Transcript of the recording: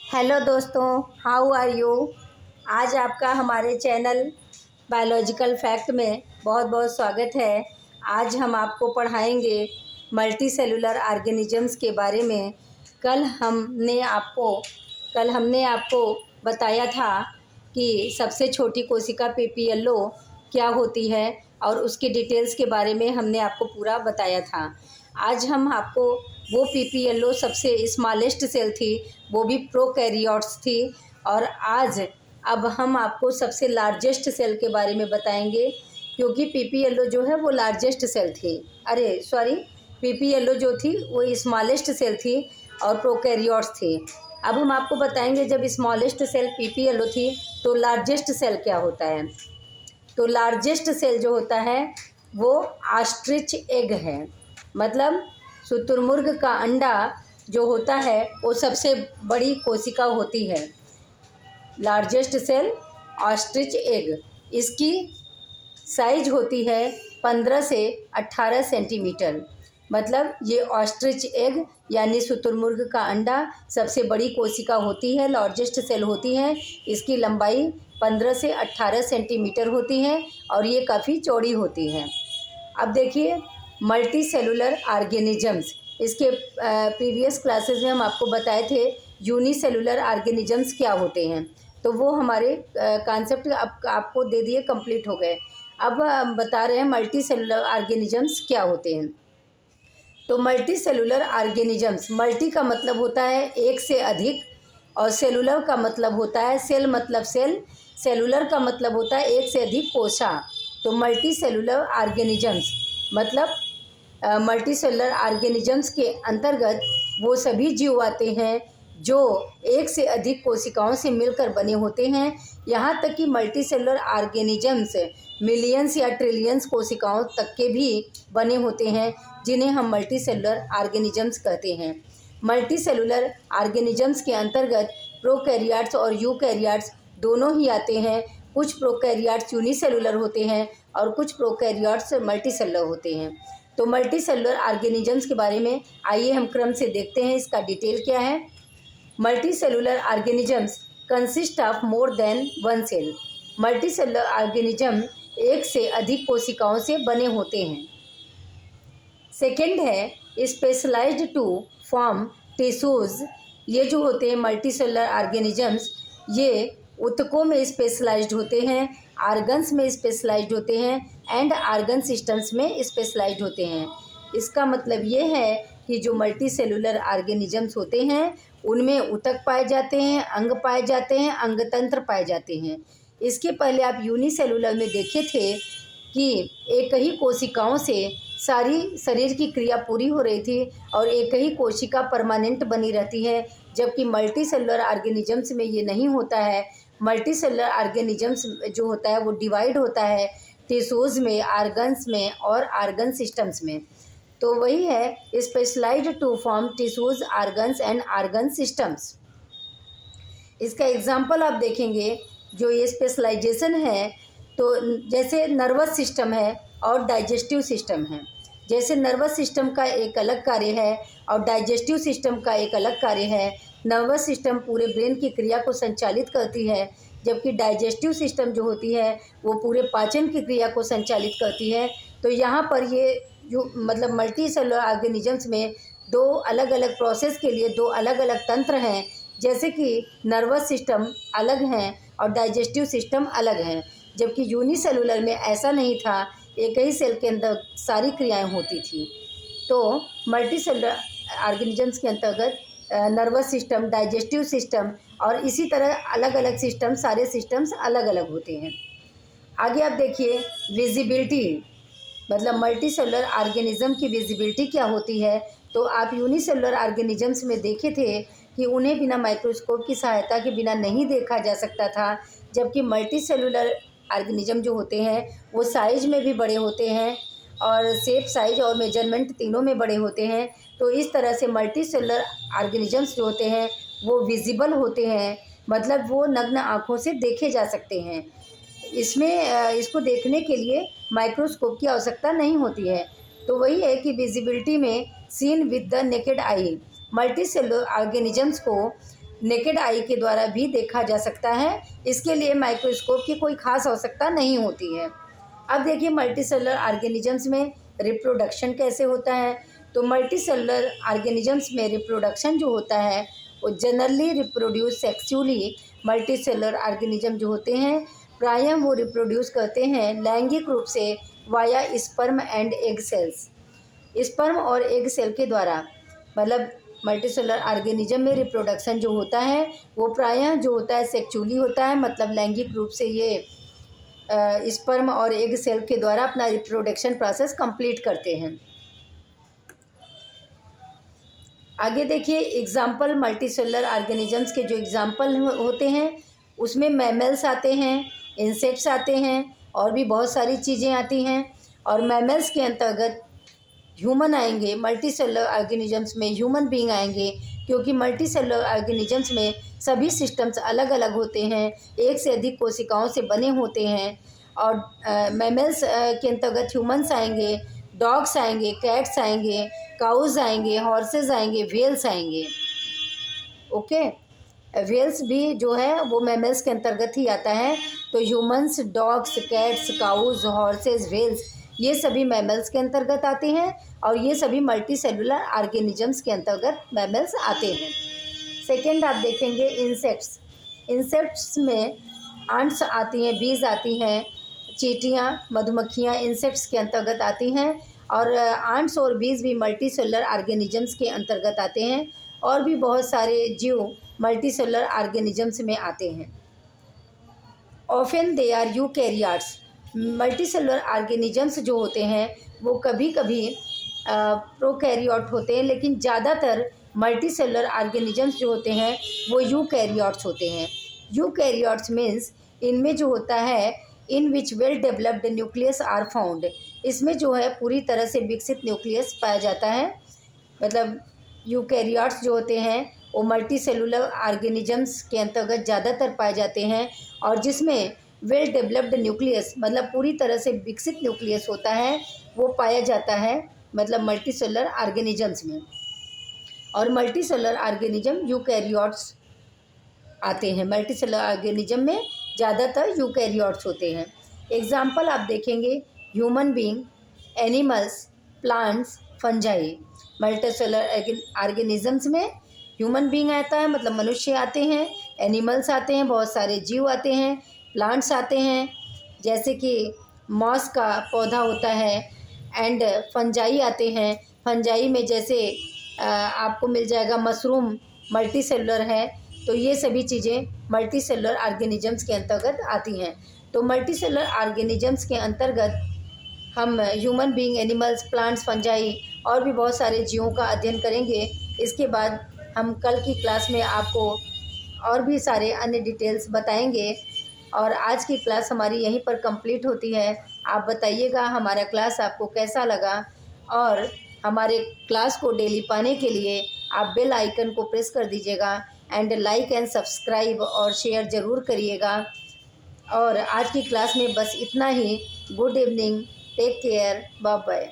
Hello दोस्तों, how are you. आज आपका हमारे चैनल बायोलॉजिकल फैक्ट में बहुत बहुत स्वागत है। आज हम आपको पढ़ाएंगे मल्टी सेलुलर ऑर्गेनिजम्स के बारे में। कल हमने आपको बताया था कि सबसे छोटी कोशिका पीपीएलओ क्या होती है और उसकी डिटेल्स के बारे में हमने आपको पूरा बताया था। आज हम आपको वो पीपीएलओ सबसे स्मॉलेस्ट सेल थी, वो भी प्रोकैरियोट्स थी, और आज अब हम आपको सबसे लार्जेस्ट सेल के बारे में बताएंगे, क्योंकि पीपीएलओ जो है वो लार्जेस्ट सेल थी। पीपीएलओ जो थी वो स्मॉलेस्ट सेल थी और प्रोकैरियोट्स थी। अब हम आपको बताएंगे जब स्मॉलेस्ट सेल पीपीएलओ थी तो लार्जेस्ट सेल क्या होता है। तो लार्जेस्ट सेल जो होता है वो ऑस्ट्रिच एग है, मतलब शुतुरमुर्ग का अंडा जो होता है वो सबसे बड़ी कोशिका होती है। लार्जेस्ट सेल ऑस्ट्रिच एग, इसकी साइज होती है 15 से 18 सेंटीमीटर। मतलब ये ऑस्ट्रिच एग यानी शुतुरमुर्ग का अंडा सबसे बड़ी कोशिका होती है, लार्जेस्ट सेल होती है। इसकी लंबाई 15 से 18 सेंटीमीटर होती है और ये काफ़ी चौड़ी होती है। अब देखिए मल्टी सेलुलर ऑर्गेनिजम्स, इसके प्रीवियस क्लासेस में हम आपको बताए थे यूनिसेलुलर ऑर्गेनिजम्स क्या होते हैं, तो वो हमारे कॉन्सेप्ट आपको दे दिए, कंप्लीट हो गए। अब हम बता रहे हैं मल्टी सेलुलर ऑर्गेनिजम्स क्या होते हैं। तो मल्टी सेलुलर ऑर्गेनिजम्स, मल्टी का मतलब होता है एक से अधिक, और सेलुलर का मतलब होता है सेल मतलब सेल, सेलुलर का मतलब होता है एक से अधिक कोशा। तो मल्टी सेलुलर ऑर्गेनिजम्स मतलब मल्टी सेलुलर ऑर्गेनिजम्स के अंतर्गत वो सभी जीव आते हैं जो एक से अधिक कोशिकाओं से मिलकर बने होते हैं। यहाँ तक कि मल्टी सेलुलर ऑर्गेनिजम्स मिलियंस या ट्रिलियंस कोशिकाओं तक के भी बने होते हैं, जिन्हें हम मल्टी सेलुलर ऑर्गेनिजम्स कहते हैं। मल्टी सेलुलर ऑर्गेनिजम्स के अंतर्गत प्रोकैरियोट्स और यूकैरियोट्स दोनों ही आते हैं। कुछ प्रोकैरियोट्स यूनिसेलुलर होते हैं और कुछ प्रोकैरियोट्स मल्टी सेलुलर होते हैं। तो मल्टी सेलुलर ऑर्गेनिजम्स के बारे में आइए हम क्रम से देखते हैं इसका डिटेल क्या है। Multicellular organisms consist of more than one cell. Multicellular organism एक से अधिक कोशिकाओं से बने होते हैं। सेकेंड है स्पेशलाइज्ड टू फॉर्म टिश्यूज। ये जो होते हैं मल्टी सेलुलर ऑर्गेनिजम्स, ये ऊतकों में स्पेशलाइज्ड होते हैं, आर्गन्स में स्पेशलाइज्ड होते हैं एंड आर्गन सिस्टम्स में स्पेशलाइज्ड होते हैं। इसका मतलब ये है कि जो मल्टी सेलुलर ऑर्गेनिजम्स होते हैं उनमें ऊतक पाए जाते हैं, अंग पाए जाते हैं, अंगतंत्र पाए जाते हैं। इसके पहले आप यूनिसेलुलर में देखे थे कि एक ही कोशिकाओं से सारी शरीर की क्रिया पूरी हो रही थी और एक ही कोशिका परमानेंट बनी रहती है, जबकि मल्टी सेलुलर ऑर्गेनिजम्स में ये नहीं होता है। मल्टी सेलुलर ऑर्गेनिजम्स जो होता है वो डिवाइड होता है टिश्यूज़ में, आर्गन्स में और आर्गन सिस्टम्स में। तो वही है specialized to form tissues, organs and organ systems. इसका एग्जाम्पल आप देखेंगे जो ये स्पेशलाइजेशन है, तो जैसे नर्वस सिस्टम है और डाइजेस्टिव सिस्टम है। जैसे नर्वस सिस्टम का एक अलग कार्य है और डाइजेस्टिव सिस्टम का एक अलग कार्य है। नर्वस सिस्टम पूरे ब्रेन की क्रिया को संचालित करती है, जबकि डाइजेस्टिव सिस्टम जो होती है वो पूरे पाचन की क्रिया को संचालित करती है। तो यहाँ पर ये जो मतलब मल्टी सेलुलर ऑर्गेनिजम्स में दो अलग अलग प्रोसेस के लिए दो अलग अलग तंत्र हैं, जैसे कि नर्वस सिस्टम अलग हैं और डाइजेस्टिव सिस्टम अलग हैं, जबकि यूनिसेलुलर में ऐसा नहीं था, एक ही सेल के अंदर सारी क्रियाएं होती थी। तो मल्टी सेलुलर ऑर्गेनिजम्स के अंतर्गत नर्वस सिस्टम, डाइजेस्टिव सिस्टम और इसी तरह अलग अलग सिस्टम, सारे सिस्टम्स अलग अलग होते हैं। आगे आप देखिए विजिबिलिटी, मतलब मल्टी सेलुलर ऑर्गेनिज्म की विजिबिलिटी क्या होती है। तो आप यूनिसेलुलर ऑर्गेनिजम्स में देखे थे कि उन्हें बिना माइक्रोस्कोप की सहायता के बिना नहीं देखा जा सकता था, जबकि मल्टी सेलुलर ऑर्गेनिज्म जो होते हैं वो साइज में भी बड़े होते हैं और शेप, साइज और मेजरमेंट तीनों में बड़े होते हैं। तो इस तरह से मल्टी सेलुलर ऑर्गेनिजम्स जो होते हैं वो विजिबल होते हैं, मतलब वो नग्न आँखों से देखे जा सकते हैं। इसमें इसको देखने के लिए माइक्रोस्कोप की आवश्यकता नहीं होती है। तो वही है कि विजिबिलिटी में seen with the naked eye, multicellular organisms को नेकेड आई के द्वारा भी देखा जा सकता है। इसके लिए माइक्रोस्कोप की कोई खास आवश्यकता नहीं होती है। अब देखिए मल्टीसेलुलर ऑर्गेनिजम्स में रिप्रोडक्शन कैसे होता है। तो मल्टीसेलुलर ऑर्गेनिजम्स में रिप्रोडक्शन जो होता है वो generally reproduce sexually. Multicellular organism जो होते हैं प्रायः वो रिप्रोड्यूस करते हैं लैंगिक रूप से via sperm and egg cells. Sperm और एग सेल के द्वारा, मतलब मल्टीसेलुलर ऑर्गेनिज्म में रिप्रोडक्शन जो होता है वो प्रायः जो होता है सेक्सुअली होता है, मतलब लैंगिक रूप से ये स्पर्म और एग सेल के द्वारा अपना रिप्रोडक्शन प्रोसेस कंप्लीट करते हैं। आगे देखिए एग्जाम्पल मल्टीसेलुलर ऑर्गेनिजम्स के जो एग्जाम्पल होते हैं उसमें मैमल्स आते हैं, इंसेक्ट्स आते हैं और भी बहुत सारी चीज़ें आती हैं। और मैमल्स के अंतर्गत ह्यूमन आएंगे, मल्टीसेलुलर ऑर्गेनिजम्स में ह्यूमन बीइंग आएंगे, क्योंकि मल्टीसेलुलर ऑर्गेनिजम्स में सभी सिस्टम्स अलग अलग होते हैं, एक से अधिक कोशिकाओं से बने होते हैं। और मैमल्स के अंतर्गत ह्यूमन्स आएंगे, डॉग्स आएंगे, कैट्स आएंगे, काउज आएंगे, हॉर्सेस आएंगे, व्हेल्स आएंगे। ओके, व्हेल्स भी जो है वो मैमल्स के अंतर्गत ही आता है। तो humans, dogs, cats, cows, horses, whales ये सभी मैमल्स के अंतर्गत आते हैं और ये सभी मल्टीसेलुलर ऑर्गेनिजम्स के अंतर्गत मैमल्स आते हैं। सेकेंड आप देखेंगे इंसेक्ट्स। इंसेक्ट्स में आंट्स आती हैं, बीज आती हैं, चींटियाँ, मधुमक्खियाँ इंसेक्ट्स के अंतर्गत आती हैं। और आंट्स और बीज भी मल्टीसेलुलर ऑर्गेनिजम्स के अंतर्गत आते हैं। और भी बहुत सारे जीव मल्टीसेलुलर ऑर्गेनिजम्स में आते हैं। Often they are eukaryotes. Multicellular organisms जो होते हैं वो कभी कभी प्रोकैरियोट होते हैं, लेकिन ज़्यादातर मल्टीसेलुलर ऑर्गेनिजम्स जो होते हैं वो यूकैरियोट्स होते हैं। यूकैरियोट्स मीन्स इनमें जो होता है in which well developed nucleus are found. इसमें जो है पूरी तरह से विकसित न्यूक्लियस पाया जाता है। मतलब यूकैरियोट्स जो होते हैं वो मल्टीसेलुलर ऑर्गेनिजम्स के अंतर्गत ज़्यादातर पाए जाते हैं और जिसमें वेल डेवलप्ड न्यूक्लियस मतलब पूरी तरह से विकसित न्यूक्लियस होता है वो पाया जाता है, मतलब मल्टीसेलुलर ऑर्गेनिजम्स में। और मल्टीसेलुलर ऑर्गेनिज्म यूकैरियोट्स आते हैं। मल्टीसेलुलर ऑर्गेनिज्म में ज़्यादातर यूकैरियोट्स होते हैं। एग्जाम्पल आप देखेंगे human being, animals, plants, fungi. Multicellular organisms में ह्यूमन बीइंग आता है, मतलब मनुष्य आते हैं, एनिमल्स आते हैं, बहुत सारे जीव आते हैं, प्लांट्स आते हैं जैसे कि मॉस का पौधा होता है, एंड फंजाई आते हैं। फंजाई में जैसे आपको मिल जाएगा मशरूम, मल्टीसेलुलर है। तो ये सभी चीज़ें मल्टीसेलुलर ऑर्गेनिजम्स के अंतर्गत आती हैं। तो मल्टीसेलुलर ऑर्गेनिजम्स के अंतर्गत हम human being, animals, plants, fungi और भी बहुत सारे जीवों का अध्ययन करेंगे। इसके बाद हम कल की क्लास में आपको और भी सारे अन्य डिटेल्स बताएंगे। और आज की क्लास हमारी यहीं पर कंप्लीट होती है। आप बताइएगा हमारा क्लास आपको कैसा लगा, और हमारे क्लास को डेली पाने के लिए आप बेल आइकन को प्रेस कर दीजिएगा एंड लाइक एंड सब्सक्राइब और शेयर ज़रूर करिएगा। और आज की क्लास में बस इतना ही। Good evening, take care, bye bye.